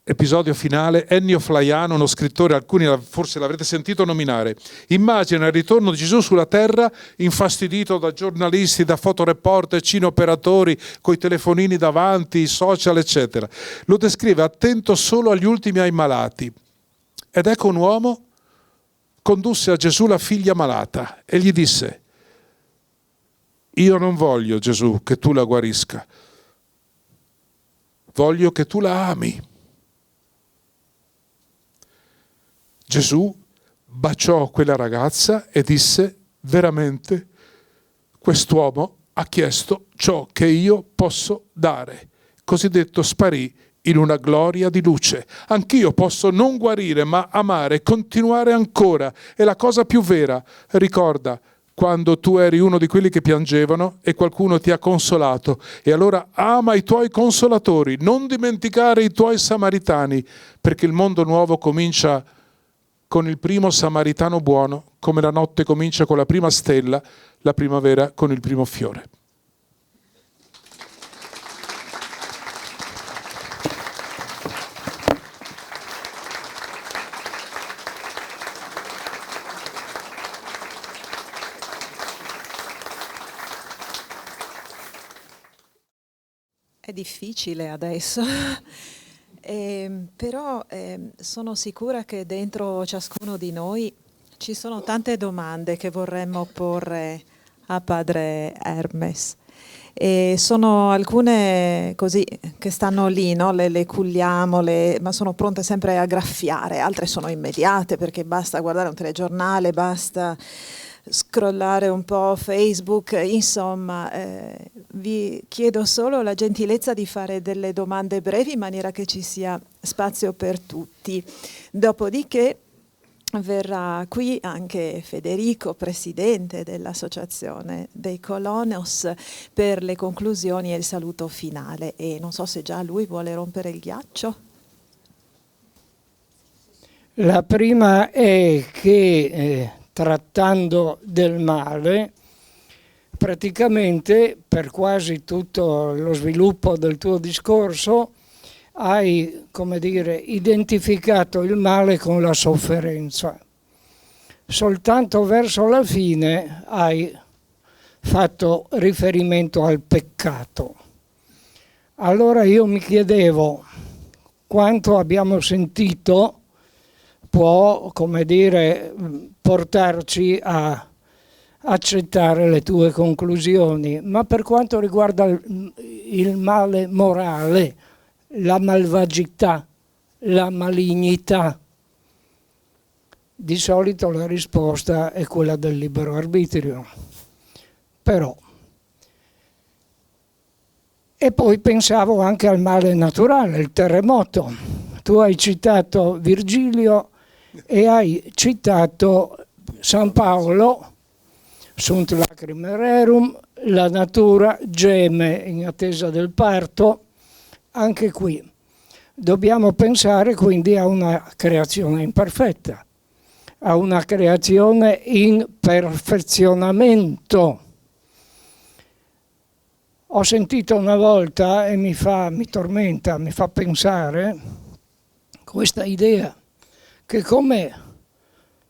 Episodio finale, Ennio Flaiano, uno scrittore, alcuni forse l'avrete sentito nominare, immagina il ritorno di Gesù sulla terra infastidito da giornalisti, da fotoreporter, cineoperatori, coi telefonini davanti, i social, eccetera. Lo descrive attento solo agli ultimi, ai malati. Ed ecco un uomo condusse a Gesù la figlia malata e gli disse: io non voglio, Gesù, che tu la guarisca, voglio che tu la ami. Gesù baciò quella ragazza e disse: veramente quest'uomo ha chiesto ciò che io posso dare. Così detto sparì in una gloria di luce. Anch'io posso non guarire, ma amare, continuare ancora. È la cosa più vera. Ricorda quando tu eri uno di quelli che piangevano e qualcuno ti ha consolato. E allora ama i tuoi consolatori, non dimenticare i tuoi samaritani, perché il mondo nuovo comincia con il primo samaritano buono, come la notte comincia con la prima stella, la primavera con il primo fiore. È difficile adesso. Però sono sicura che dentro ciascuno di noi ci sono tante domande che vorremmo porre a padre Hermes. E sono alcune così che stanno lì, no? Le culliamo, ma sono pronte sempre a graffiare, altre sono immediate perché basta guardare un telegiornale, basta scrollare un po' Facebook, insomma, vi chiedo solo la gentilezza di fare delle domande brevi in maniera che ci sia spazio per tutti. Dopodiché verrà qui anche Federico, presidente dell'Associazione dei Colonos, per le conclusioni e il saluto finale. E non so se già lui vuole rompere il ghiaccio. La prima è che trattando del male, praticamente per quasi tutto lo sviluppo del tuo discorso hai, come dire, identificato il male con la sofferenza. Soltanto verso la fine hai fatto riferimento al peccato. Allora io mi chiedevo quanto abbiamo sentito può, come dire, portarci a accettare le tue conclusioni, ma per quanto riguarda il male morale, la malvagità, la malignità, di solito la risposta è quella del libero arbitrio. Però. E poi pensavo anche al male naturale, il terremoto. Tu hai citato Virgilio e hai citato San Paolo, sunt lacrimae rerum, la natura geme in attesa del parto. Anche qui dobbiamo pensare quindi a una creazione imperfetta, a una creazione in perfezionamento. Ho sentito una volta e mi tormenta, mi fa pensare questa idea che come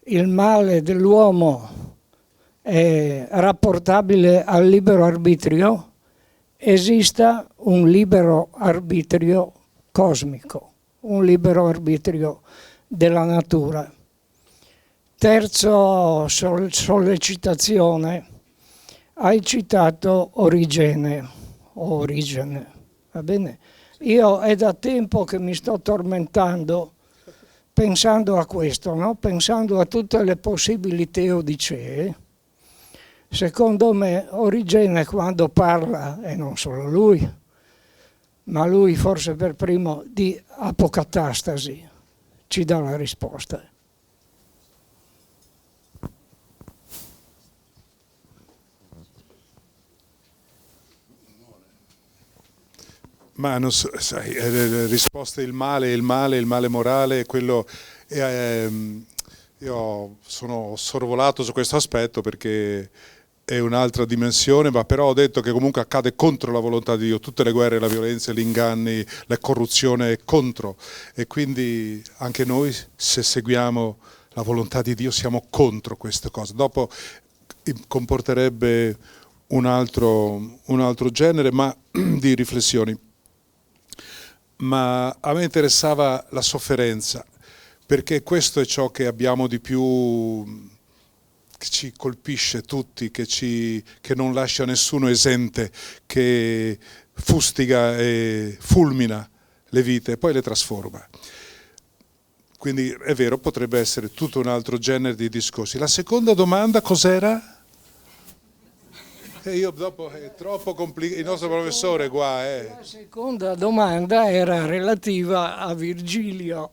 il male dell'uomo è rapportabile al libero arbitrio, esista un libero arbitrio cosmico, un libero arbitrio della natura. Terzo sollecitazione, hai citato Origene, va bene? Io è da tempo che mi sto tormentando pensando a questo, no? Pensando a tutte le possibili teodicee, Secondo me Origene quando parla, e non solo lui, ma lui forse per primo, di apocatastasi, ci dà la risposta. Ma non so, sai, risposta il male morale, quello... io sono sorvolato su questo aspetto perché è un'altra dimensione, ma però ho detto che comunque accade contro la volontà di Dio, tutte le guerre, la violenza, gli inganni, la corruzione è contro, e quindi anche noi, se seguiamo la volontà di Dio, siamo contro queste cose. Dopo comporterebbe un altro genere di riflessioni. Ma a me interessava la sofferenza, perché questo è ciò che abbiamo di più, che ci colpisce tutti, che non lascia nessuno esente, che fustiga e fulmina le vite e poi le trasforma. Quindi è vero, potrebbe essere tutto un altro genere di discorsi. La seconda domanda cos'era? Io dopo è troppo complicato, il nostro professore qua. La seconda domanda era relativa a Virgilio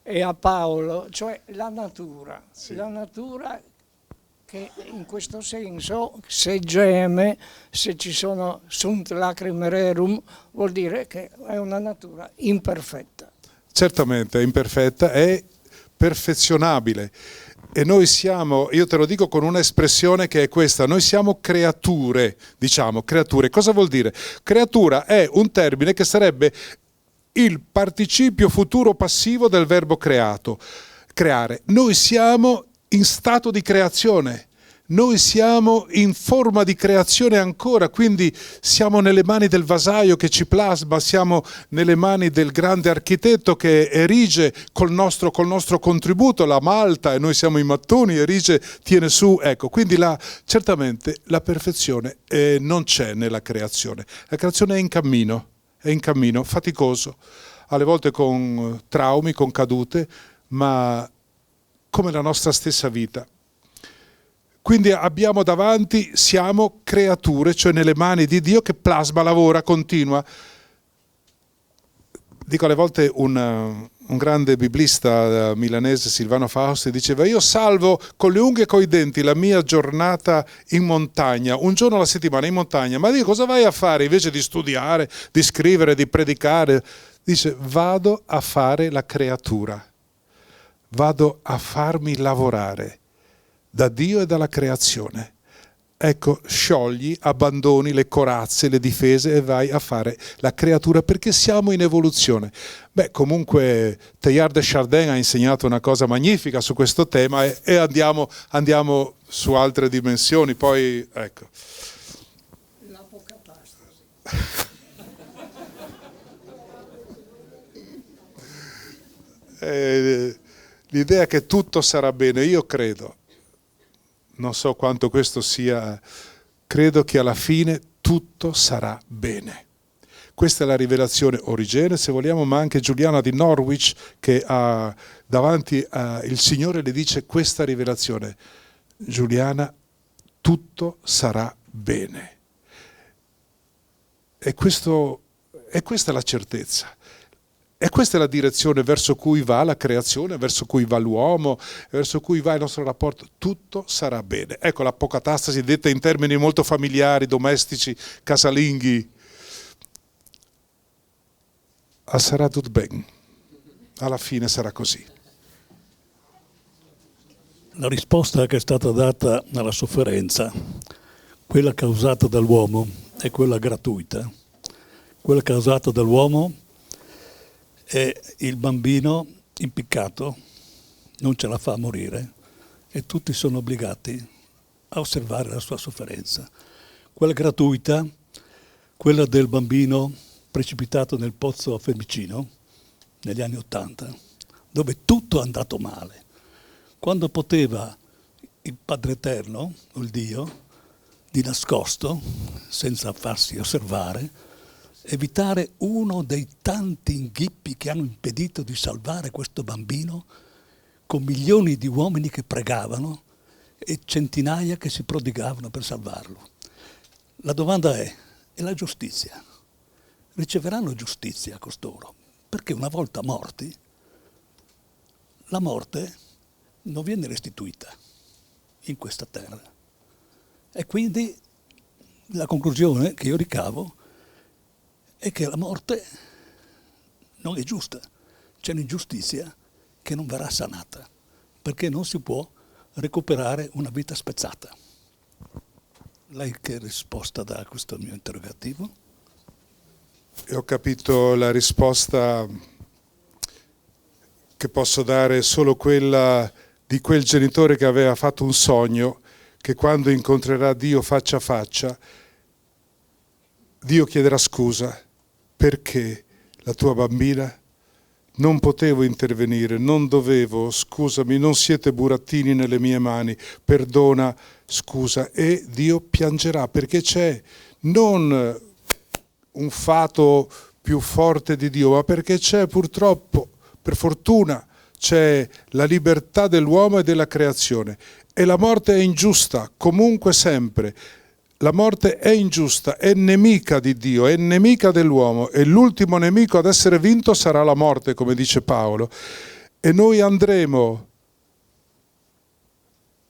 e a Paolo, cioè la natura. Sì. La natura che in questo senso, se geme, se ci sono sunt lacrimae rerum, vuol dire che è una natura imperfetta. Certamente è imperfetta, è perfezionabile. E noi siamo, io te lo dico con un'espressione che è questa, noi siamo creature, diciamo, creature. Cosa vuol dire? Creatura è un termine che sarebbe il participio futuro passivo del verbo creato, creare. Noi siamo in stato di creazione, noi siamo in forma di creazione ancora, quindi siamo nelle mani del vasaio che ci plasma, siamo nelle mani del grande architetto che erige col nostro contributo la malta, e noi siamo i mattoni, erige, tiene su, ecco. Quindi certamente la perfezione non c'è nella creazione. La creazione è in cammino, faticoso, alle volte con traumi, con cadute, ma come la nostra stessa vita. Quindi abbiamo davanti, siamo creature, cioè nelle mani di Dio che plasma, lavora, continua. Dico alle volte un grande biblista milanese, Silvano Fausti, diceva: io salvo con le unghie e coi denti la mia giornata in montagna, un giorno alla settimana in montagna. Ma Dio, cosa vai a fare invece di studiare, di scrivere, di predicare? Dice: vado a fare la creatura, vado a farmi lavorare da Dio e dalla creazione. Ecco, sciogli, abbandoni le corazze, le difese e vai a fare la creatura, perché siamo in evoluzione. Beh, comunque Teilhard de Chardin ha insegnato una cosa magnifica su questo tema e andiamo su altre dimensioni, poi ecco. L'apocatastasi. L'idea che tutto sarà bene, io credo, non so quanto questo sia, credo che alla fine tutto sarà bene. Questa è la rivelazione Origene, se vogliamo, ma anche Giuliana di Norwich, che ha davanti il Signore le dice questa rivelazione: Giuliana, tutto sarà bene. E questa è la certezza. E questa è la direzione verso cui va la creazione, verso cui va l'uomo, verso cui va il nostro rapporto. Tutto sarà bene. Ecco l'apocatastasi detta in termini molto familiari, domestici, casalinghi. Sarà tutto bene. Alla fine sarà così. La risposta che è stata data alla sofferenza, quella causata dall'uomo, è quella gratuita. Quella causata dall'uomo è il bambino impiccato, non ce la fa morire e tutti sono obbligati a osservare la sua sofferenza. Quella gratuita, quella del bambino precipitato nel pozzo a Fiumicino negli anni '80, dove tutto è andato male. Quando poteva il Padre Eterno, o il Dio, di nascosto, senza farsi osservare, evitare uno dei tanti inghippi che hanno impedito di salvare questo bambino, con milioni di uomini che pregavano, e centinaia che si prodigavano per salvarlo. La domanda è la giustizia? Riceveranno giustizia costoro? Perché una volta morti, la morte non viene restituita in questa terra. E quindi la conclusione che io ricavo è che la morte non è giusta. C'è un'ingiustizia che non verrà sanata, perché non si può recuperare una vita spezzata. Lei che risposta dà a questo mio interrogativo? E ho capito la risposta che posso dare, solo quella di quel genitore che aveva fatto un sogno che quando incontrerà Dio faccia a faccia, Dio chiederà scusa perché la tua bambina non potevo intervenire, non dovevo, scusami, non siete burattini nelle mie mani, perdona, scusa. E Dio piangerà perché c'è non un fato più forte di Dio, ma perché c'è purtroppo, per fortuna, c'è la libertà dell'uomo e della creazione. E la morte è ingiusta, comunque sempre. La morte è ingiusta, è nemica di Dio, è nemica dell'uomo e l'ultimo nemico ad essere vinto sarà la morte, come dice Paolo. E noi andremo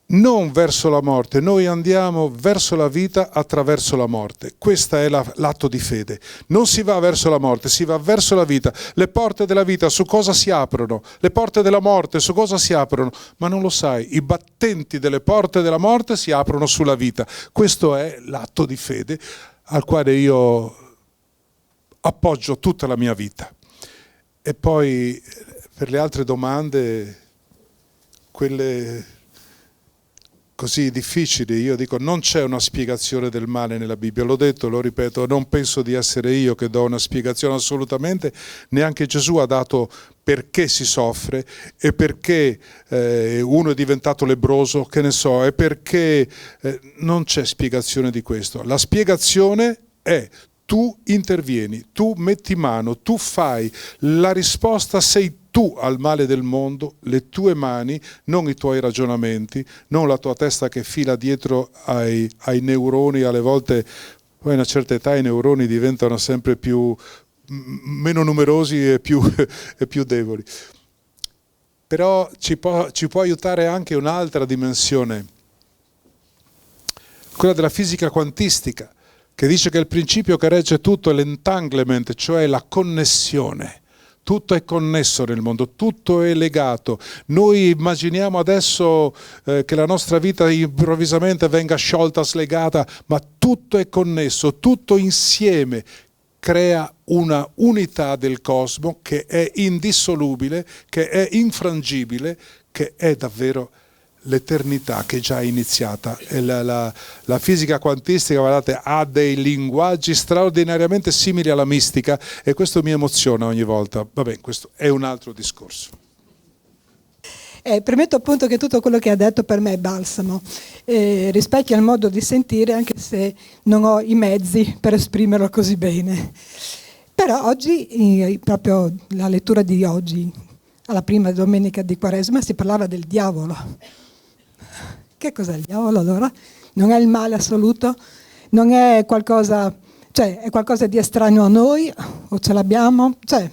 non verso la morte, noi andiamo verso la vita attraverso la morte. Questo è l'atto di fede. Non si va verso la morte, si va verso la vita. Le porte della vita su cosa si aprono? Le porte della morte su cosa si aprono? Ma non lo sai, i battenti delle porte della morte si aprono sulla vita. Questo è l'atto di fede al quale io appoggio tutta la mia vita. E poi per le altre domande, quelle così difficili, io dico non c'è una spiegazione del male nella Bibbia, l'ho detto, lo ripeto, non penso di essere io che do una spiegazione assolutamente, neanche Gesù ha dato perché si soffre e perché uno è diventato lebbroso, che ne so, e perché non c'è spiegazione di questo. La spiegazione è: tu intervieni, tu metti mano, tu fai, la risposta sei tu al male del mondo, le tue mani, non i tuoi ragionamenti, non la tua testa che fila dietro ai neuroni, alle volte poi a una certa età i neuroni diventano sempre meno numerosi e più deboli. Però ci può aiutare anche un'altra dimensione, quella della fisica quantistica, che dice che il principio che regge tutto è l'entanglement, cioè la connessione. Tutto è connesso nel mondo, tutto è legato. Noi immaginiamo adesso che la nostra vita improvvisamente venga sciolta, slegata, ma tutto è connesso, tutto insieme crea una unità del cosmo che è indissolubile, che è infrangibile, che è davvero l'eternità che è già iniziata. E la fisica quantistica, guardate, ha dei linguaggi straordinariamente simili alla mistica e questo mi emoziona ogni volta. Vabbè, questo è un altro discorso. Premetto appunto che tutto quello che ha detto per me è balsamo, rispecchia il modo di sentire anche se non ho i mezzi per esprimerlo così bene. Però oggi, proprio la lettura di oggi, alla prima domenica di Quaresima, si parlava del diavolo. Che cos'è il diavolo allora? Non è il male assoluto? Non è qualcosa, cioè è qualcosa di estraneo a noi? O ce l'abbiamo? Cioè,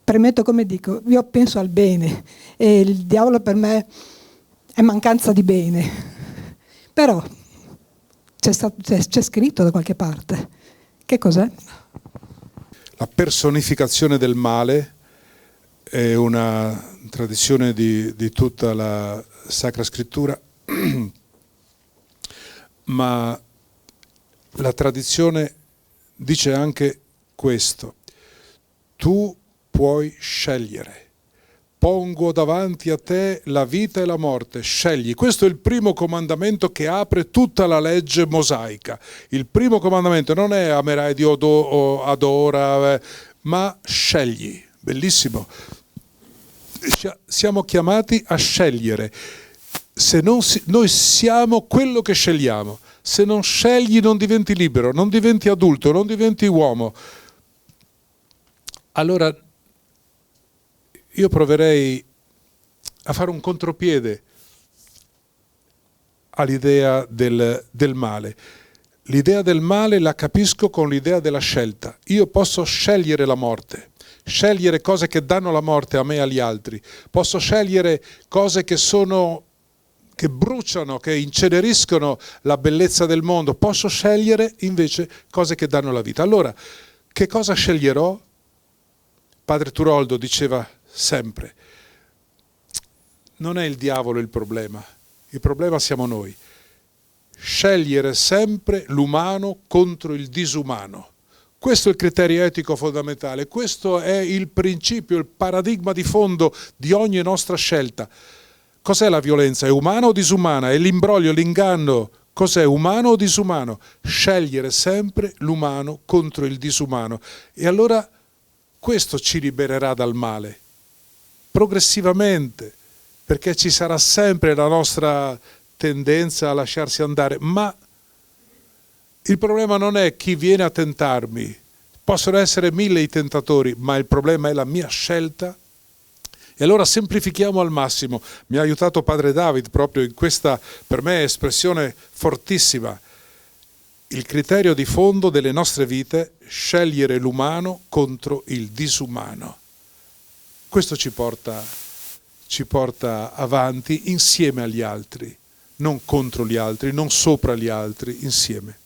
premetto, come dico, io penso al bene e il diavolo per me è mancanza di bene. Però c'è scritto da qualche parte. Che cos'è? La personificazione del male è una tradizione di tutta la Sacra Scrittura, ma la tradizione dice anche questo: tu puoi scegliere, pongo davanti a te la vita e la morte, scegli. Questo è il primo comandamento che apre tutta la legge mosaica. Il primo comandamento non è amerai Dio adora, ma scegli. Bellissimo. Siamo chiamati a scegliere. Noi siamo quello che scegliamo. Se non scegli non diventi libero, non diventi adulto, non diventi uomo. Allora io proverei a fare un contropiede all'idea del male. L'idea del male la capisco con l'idea della scelta. Io posso scegliere la morte, scegliere cose che danno la morte a me e agli altri. Posso scegliere cose che bruciano, che inceneriscono la bellezza del mondo. Posso scegliere invece cose che danno la vita. Allora, che cosa sceglierò? Padre Turoldo diceva sempre, non è il diavolo il problema siamo noi. Scegliere sempre l'umano contro il disumano. Questo è il criterio etico fondamentale, questo è il principio, il paradigma di fondo di ogni nostra scelta. Cos'è la violenza? È umana o disumana? È l'imbroglio, l'inganno? Cos'è, umano o disumano? Scegliere sempre l'umano contro il disumano. E allora questo ci libererà dal male, progressivamente, perché ci sarà sempre la nostra tendenza a lasciarsi andare, ma il problema non è chi viene a tentarmi, possono essere 1000 i tentatori, ma il problema è la mia scelta. E allora semplifichiamo al massimo. Mi ha aiutato Padre David proprio in questa, per me, espressione fortissima. Il criterio di fondo delle nostre vite, scegliere l'umano contro il disumano. Questo ci porta avanti insieme agli altri. Non contro gli altri, non sopra gli altri, insieme.